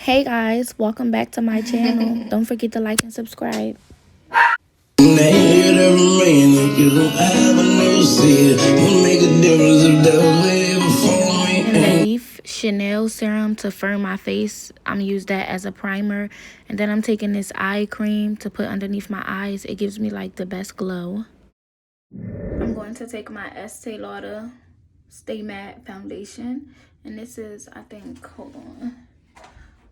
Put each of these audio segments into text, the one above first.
Hey guys, welcome back to my channel. Don't forget to like and subscribe. Leaf Chanel serum to firm my face. I'm gonna use that as a primer, and then I'm taking this eye cream to put underneath my eyes. It gives me like the best glow. I'm going to take my Estee Lauder Stay Matte foundation, and this is, I think, hold on,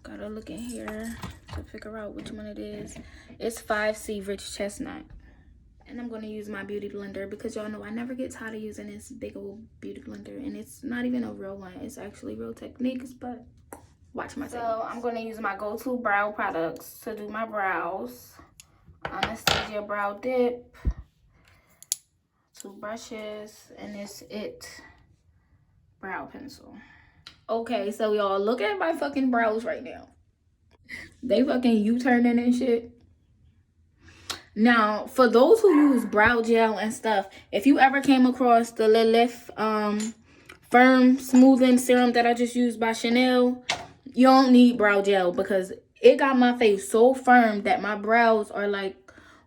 gotta look in here to figure out which one it is. It's 5C Rich Chestnut. And I'm going to use my beauty blender because y'all know I never get tired of using this big old beauty blender. And it's not even a real one. It's actually Real Techniques, but watch myself. So I'm going to use my go-to brow products to do my brows. Anastasia Brow Dip. 2 brushes. And it's It brow pencil. Okay, so y'all look at my fucking brows right now. They fucking U-turning and shit. Now, for those who use brow gel and stuff, if you ever came across the Lilith Firm Smoothing Serum that I just used by Chanel, you don't need brow gel because it got my face so firm that my brows are like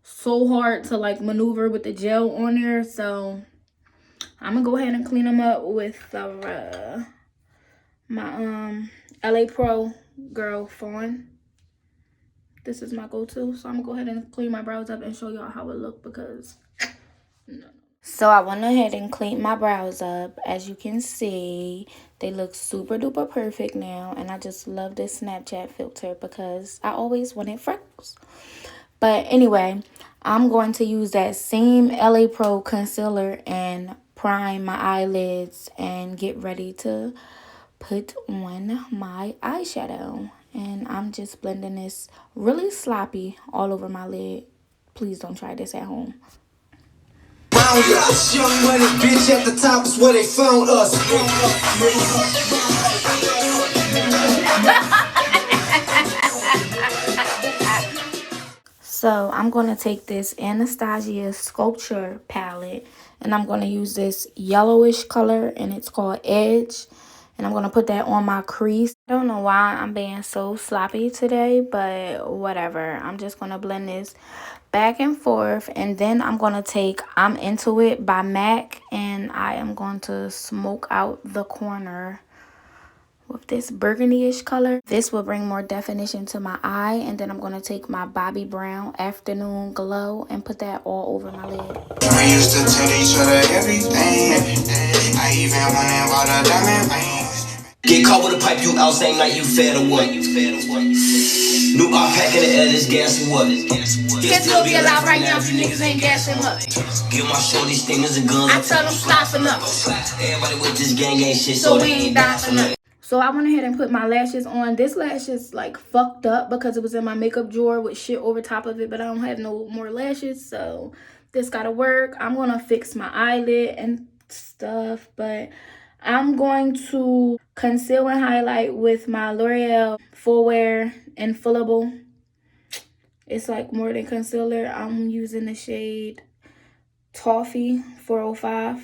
so hard to like maneuver with the gel on there. So I'm gonna go ahead and clean them up with my LA Pro Girl Fawn. This is my go-to, so I'm gonna go ahead and clean my brows up and show y'all how it look because no. So I went ahead and cleaned my brows up. As you can see, they look super duper perfect now, and I just love this Snapchat filter because I always wanted freckles. But anyway, I'm going to use that same LA Pro concealer and prime my eyelids and get ready to put on my eyeshadow. And I'm just blending this really sloppy all over my lid. Please don't try this at home. Young money, bitch at the top is where they found us. So I'm going to take this Anastasia Sculpture palette, and I'm going to use this yellowish color, and it's called Edge. And I'm going to put that on my crease. I don't know why I'm being so sloppy today, but whatever. I'm just going to blend this back and forth. And then I'm going to take I'm Into It by MAC. And I am going to smoke out the corner with this burgundy-ish color. This will bring more definition to my eye. And then I'm going to take my Bobbi Brown Afternoon Glow and put that all over my lid. We used to tell each other everything. I even went and bought a diamond ring. Get caught with a pipe, you out same night, you fed or what? New art pack in the air, this gas and what? Can't still be alive right now if you niggas ain't gassing up. Give my shorty stingers and guns. I tell them stop enough. Everybody with this gang ain't shit, so we ain't dying for nothing. So I went ahead and put my lashes on. This lash is like fucked up because it was in my makeup drawer with shit over top of it, but I don't have no more lashes, so this gotta work. I'm gonna fix my eyelid and stuff, but I'm going to conceal and highlight with my L'Oreal Full Wear Infallible. It's like more than concealer. I'm using the shade Toffee 405.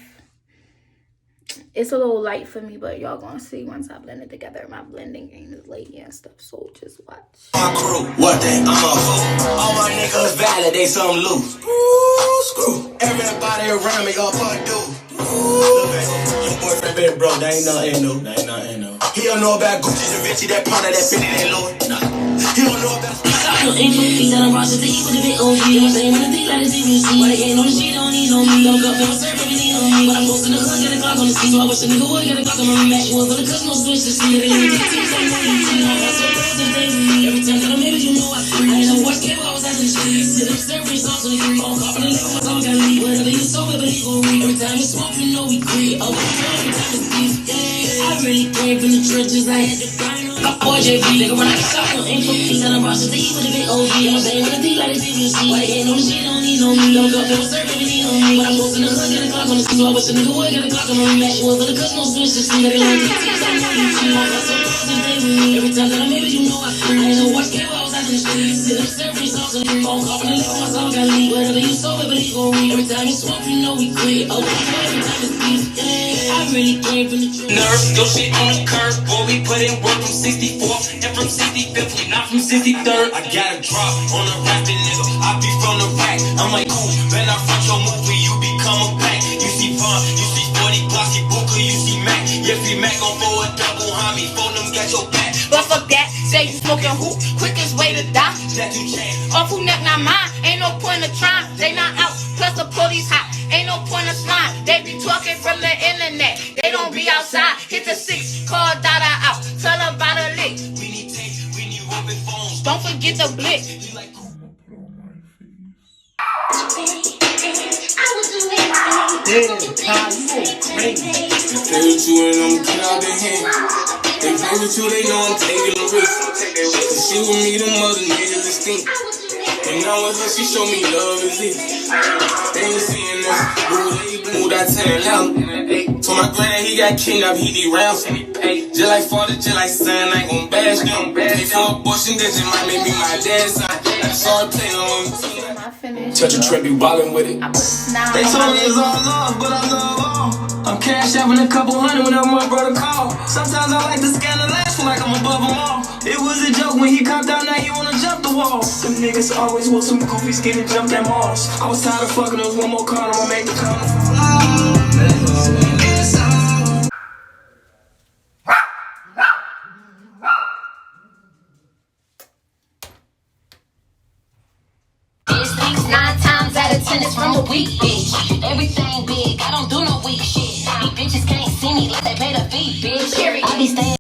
It's a little light for me, but y'all gonna see once I blend it together. My blending game is late and stuff, so just watch. My crew, what they? I'm a hoe. All my niggas valid, they some loose. Screw. Everybody around me up a dude. Your boyfriend been broke, that ain't nothing new. That ain't nothing new. He don't know about Gucci, Da Vinci, that Prada, that Fendi, that Louis. Nah. He don't know about. Ain't no fees that I'm rocking, he with a big OG. I'm saying when the thing like this, you see. Why they ain't on the street, don't need no me. Don't go for a serve, every need on me. But I'm posting the hood, get a Glock on the scene. So I wish a nigga would get a Glock on my Mac. One for the cuz, no switch to see. They ain't the teams, I'm on the team. I'm so close to the every time that I'm able, you know I free. I ain't no watch cable, I was at the street. Sit up, serving songs 23. On call for the level, my song got lead. Whatever you so but he gon' read. Every time you smoke, you know we creep. Oh, every time it's beef, yeah. I really came from the trenches, I had to grind on. My boy JV, nigga, when I get shot, ain't for fees that I'm rocking, he with a big OG. I'm saying when the thing like this, you see. Why they ain't on the shit, don't need no me. Don't go for a serve, every need on me. But I'm posting the hood, get a Glock on the scene. So I wish a nigga would get a Glock on my Mac. One for the cuz, no switch to see. They like the teams, I'm on the team. I'm so close to the every time that I'm able, you know I free. I ain't no watch cable, I was at the street. Sit up, serving songs 23. On call for the level, my song got lead. Whatever you so but he gon' read. Every time you smoke, you know we creep. Oh, every time it's beef, yeah. I really came from the truth. Nerve, your shit on the curve, boy, we put in work from 64 and from 64. 65th, we not from 63rd. I got a drop on a rapping nigga. I be from the rack. I'm like, cool, when I front your movie, you become a pack. You see Vaughn, you see 40 Glossy Booker, you see Mac. Yeah, free Mac gon' for a double homie. Phone them, got your back. But fuck that, say you smoking hoop, quickest way to die. That you change. Off who neck, not mine. Ain't no point of trying. They not out. Plus the police hot. Ain't no point of slime. They be talking from the internet. They don't be outside. Hit the 6, call Dada out. Tell her about a lick. We need tape, we need open phones. Don't forget the blick. They play with you and I'm get out their hand. They play with you, they know I'm taking a risk. Cause she with me, them other niggas is stink. And now with her, she show me love is it. They ain't seeing us. Moved out 10 out. Told my granddad he got kidnapped, he need rounds. Just like father, just like son, I ain't gon' bash them. Pay for abortion, that just might make me my dad's son. I saw her play on touch a trap, you ballin' with it. They told me it's all love, but I love all. I'm cash out a couple hundred whenever my brother call. Sometimes I like to scan the last feel like I'm above them all. It was a joke when he copped out, now he wanna jump the wall. Them niggas always want some goofy skin and jump them walls. I was tired of fucking, there was one more call, I'ma make the call. Bitch thinks 9 times out of 10 is from a weak bitch. Everything big, I don't do no weak shit. These bitches can't see me like they paid a fee, bitch. I be staying